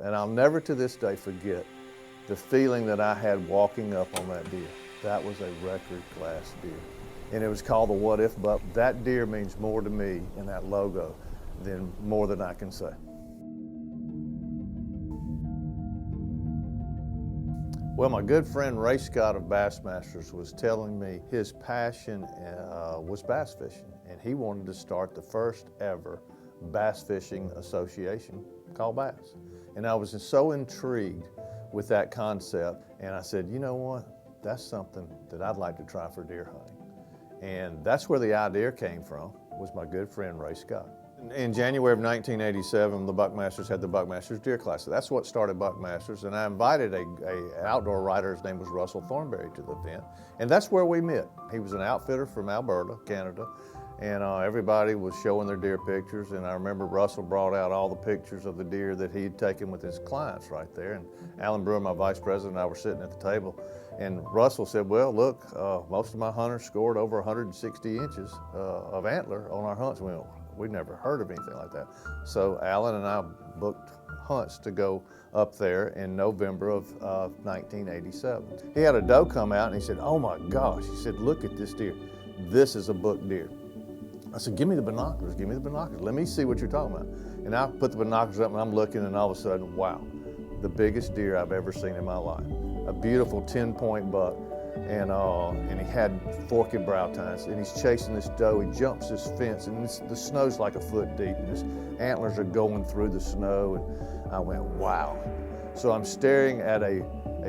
And I'll never to this day forget the feeling that I had walking up on that deer. That was a record class deer. And it was called the What If Buck. That deer means more to me in that logo than more than I can say. Well, my good friend Ray Scott of Bassmasters was telling me his passion was bass fishing, and he wanted to start the first ever bass fishing association called Bass. And I was so intrigued with that concept, and I said, you know what, that's something that I'd like to try for deer hunting. And that's where the idea came from, was my good friend Ray Scott. In January of 1987, the Buckmasters had the Buckmasters Deer Classic. That's what started Buckmasters, and I invited an outdoor writer, his name was Russell Thornberry, to the event, and that's where we met. He was an outfitter from Alberta, Canada, and everybody was showing their deer pictures, and I remember Russell brought out all the pictures of the deer that he'd taken with his clients right there, and Alan Brewer, my vice president, and I were sitting at the table, and Russell said, well, look, most of my hunters scored over 160 inches of antler on our hunts. We'd never heard of anything like that. So Alan and I booked hunts to go up there in November of 1987. He had a doe come out and he said, oh my gosh, he said, look at this deer. This is a buck deer. I said, give me the binoculars, give me the binoculars. Let me see what you're talking about. And I put the binoculars up and I'm looking, and all of a sudden, wow, the biggest deer I've ever seen in my life. A beautiful 10-point buck. And he had forky brow tines, and he's chasing this doe. He jumps this fence, and the snow's like a foot deep, and his antlers are going through the snow, and I went, wow. So I'm staring at a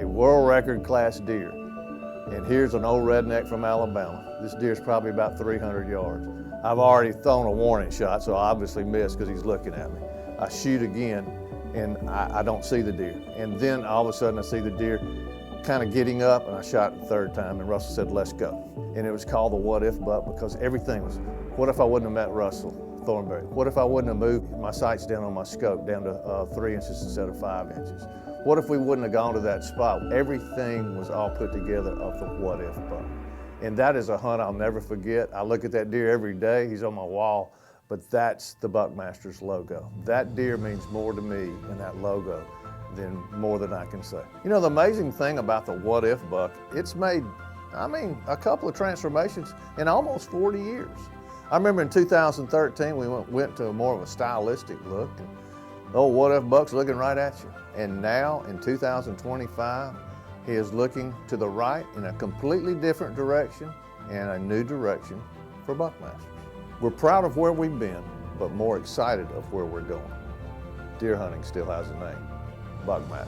world record class deer, and here's an old redneck from Alabama. This deer's probably about 300 yards. I've already thrown a warning shot, so I obviously missed because he's looking at me. I shoot again, and I don't see the deer. And then all of a sudden I see the deer kind of getting up, and I shot it the third time, and Russell said, let's go. And it was called the What If Buck because everything was, what if I wouldn't have met Russell Thornberry? What if I wouldn't have moved my sights down on my scope down to 3 inches instead of 5 inches? What if we wouldn't have gone to that spot? Everything was all put together of the What If Buck. And that is a hunt I'll never forget. I look at that deer every day. He's on my wall, but that's the Buckmasters logo. That deer means more to me in that logo than more than I can say. You know, the amazing thing about the What If Buck, it's made, a couple of transformations in almost 40 years. I remember in 2013, we went to more of a stylistic look, and the old What If Buck's looking right at you. And now, in 2025, he is looking to the right in a completely different direction and a new direction for Buckmasters. We're proud of where we've been, but more excited of where we're going. Deer hunting still has a name. Buckmasters.